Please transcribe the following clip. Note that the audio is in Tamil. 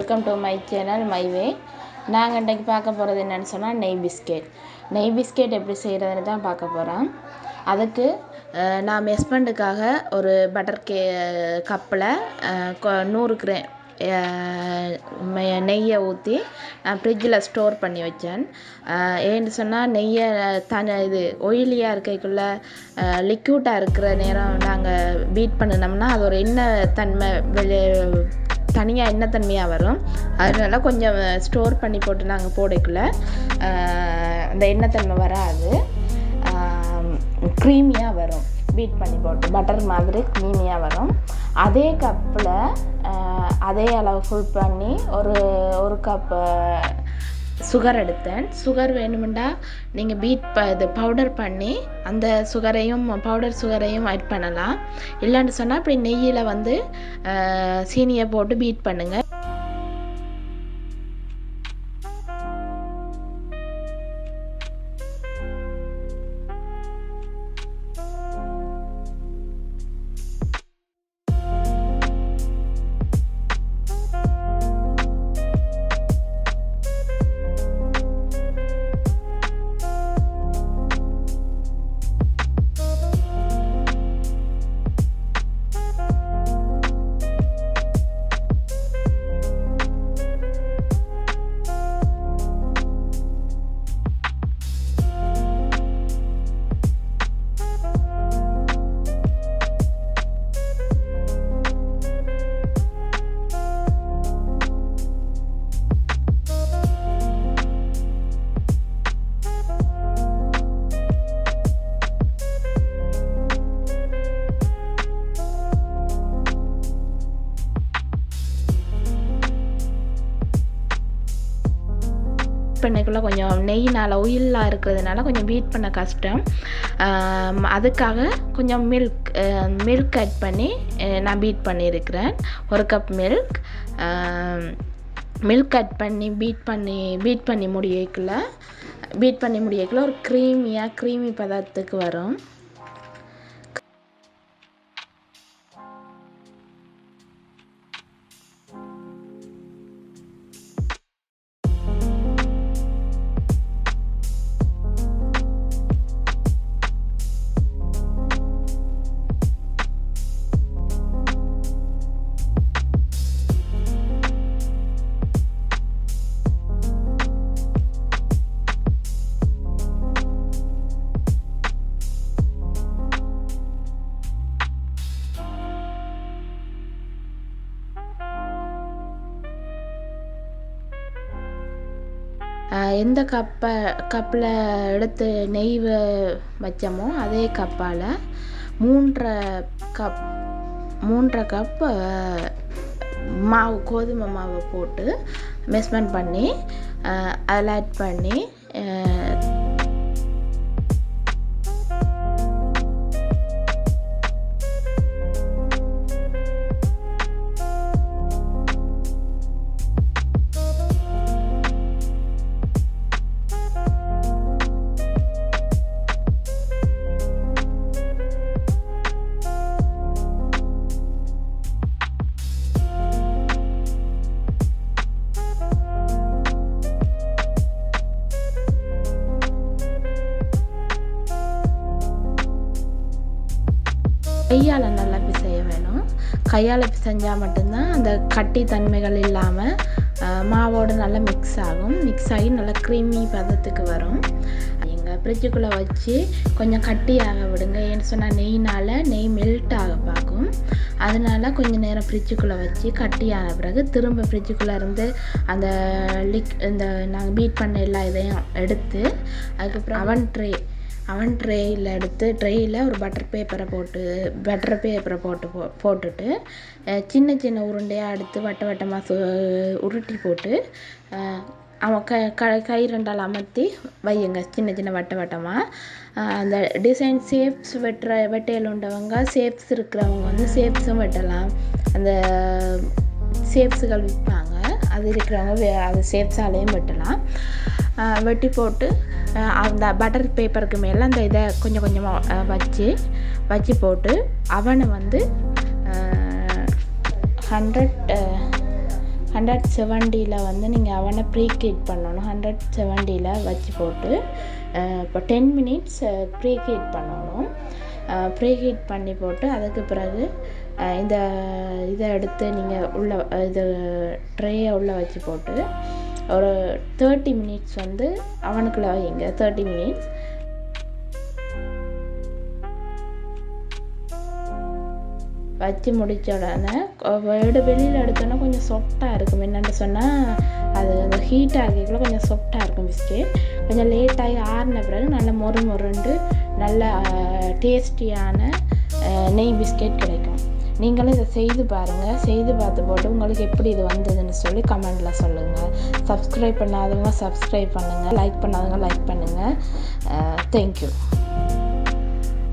Welcome to my channel my way. நாங்கள் இன்றைக்கி பார்க்க போகிறது என்னென்னு சொன்னால் நெய் பிஸ்கெட் எப்படி செய்கிறதுன்னு தான் பார்க்க போகிறோம். அதுக்கு நான் மெஸ்பண்டுக்காக ஒரு பட்டர் கப்பில் 100 கிராம் நெய்யை ஊற்றி ஃப்ரிட்ஜில் ஸ்டோர் பண்ணி வச்சேன். ஏன்னு சொன்னால் நெய்யை இது ஒயிலியாக இருக்கக்குள்ளே லிக்யூட்டாக இருக்கிற நேரம் நாங்கள் பீட் பண்ணினோம்னா அது ஒரு எண்ணெய் தன்மை தனியாக எண்ணெய் தன்மையாக வரும். அதனால கொஞ்சம் ஸ்டோர் பண்ணி போட்டு நாங்கள் போடக்குள்ள அந்த எண்ணெய் தன்மை வராது, க்ரீமியாக வரும். பீட் பண்ணி போட்டு பட்டர் மாதிரி க்ரீமியாக வரும். அதே கப்பில் அதே அளவு ஃபுல் பண்ணி ஒரு கப் சுகர் எடுத்தேன். சுகர் வேணுமெண்டா நீங்கள் இது பவுடர் பண்ணி அந்த பவுடர் சுகரையும் ஆட் பண்ணலாம். இல்லைன்னு சொன்னால் அப்படி நெய்யில் சீனியை போட்டு பீட் பண்ணுங்கள். பண்ணக்குள்ள கொஞ்சம் நெய்னால் ஒயிலாக இருக்கிறதுனால கொஞ்சம் பீட் பண்ண கஷ்டம். அதுக்காக கொஞ்சம் மில்க் ஆட் பண்ணி நான் பீட் பண்ணியிருக்கிறேன். 1 கப் மில்க் ஆட் பண்ணி பீட் பண்ணி முடியக்குள்ள ஒரு க்ரீமி பதத்துக்கு வரும். எந்த கப்பில் எடுத்து நெய் வச்சோமோ அதே கப்பால் 3.5 கப் கோதுமை மாவு போட்டு மெஷர்மெண்ட் பண்ணி அதில் ஆட் பண்ணி கையால் நல்லா பிசைய வேணும். கையால் பிசைஞ்சால் மட்டும்தான் அந்த கட்டி தன்மைகள் இல்லாமல் மாவோடு நல்லா மிக்ஸ் ஆகி நல்லா க்ரீமி பதத்துக்கு வரும். நீங்கள் ஃப்ரிட்ஜுக்குள்ளே வச்சு கொஞ்சம் கட்டியாக விடுங்க. ஏன்னு சொன்னால் நெய் மெல்ட் ஆக பார்க்கும். அதனால கொஞ்சம் நேரம் ஃப்ரிட்ஜுக்குள்ளே வச்சு கட்டியான பிறகு திரும்ப ஃப்ரிட்ஜுக்குள்ளே இருந்து அந்த நாங்கள் பீட் பண்ண எல்லா இதையும் எடுத்து அதுக்கப்புறம் அவன் ட்ரேயில் எடுத்து ஒரு பட்டர் பேப்பரை போட்டுட்டு சின்ன உருண்டையாக எடுத்து வட்டமாக உருட்டி போட்டு கை 2ஆல் அமர்த்தி வையுங்க. சின்ன வட்டமாக அந்த டிசைன் ஷேப்ஸ் வெட்டையில் உண்டவங்க ஷேப்ஸ் இருக்கிறவங்க ஷேப்ஸும் வெட்டலாம். அந்த ஷேப்ஸுகள் விற்பாங்க, அது இருக்கிறவங்க அது ஷேப்ஸாலேயும் வெட்டலாம். வெட்டி போட்டு அந்த பட்டர் பேப்பருக்கு மேலே அந்த இதை கொஞ்சம் கொஞ்சமாக வச்சு போட்டு அவனை 100 170 வந்து நீங்கள் அவனை ப்ரீஹீட் பண்ணணும். 170 வச்சு போட்டு இப்போ 10 மினிட்ஸ் ப்ரீஹீட் பண்ணணும். ப்ரீஹீட் பண்ணி போட்டு அதுக்கு பிறகு இந்த இதை எடுத்து நீங்கள் உள்ள இது ட்ரேயை உள்ளே வச்சு போட்டு ஒரு 30 மினிட்ஸ் வந்து அவனுக்குள்ளே வைங்க. 30 மினிட்ஸ் வச்சு முடித்த உடனே வெளியில் எடுத்தோன்னா கொஞ்சம் சொஃப்டாக இருக்கும். என்னென்னு சொன்னால் அது அந்த ஹீட் ஆகிக்குள்ள கொஞ்சம் சொஃப்டாக இருக்கும் பிஸ்கெட். கொஞ்சம் லேட்டாகி ஆறின பிறகு நல்ல மொறுண்டு நல்ல டேஸ்டியான நெய் பிஸ்கெட் கிடைக்கும். நீங்களும் இதை செய்து பாருங்கள். செய்து பார்த்து போட்டு உங்களுக்கு எப்படி இது வந்ததுன்னு சொல்லி கமெண்டில் சொல்லுங்கள். சப்ஸ்கிரைப் பண்ணாதவங்க சப்ஸ்கிரைப் பண்ணுங்கள், லைக் பண்ணாதவங்க லைக் பண்ணுங்கள். தேங்க்யூ.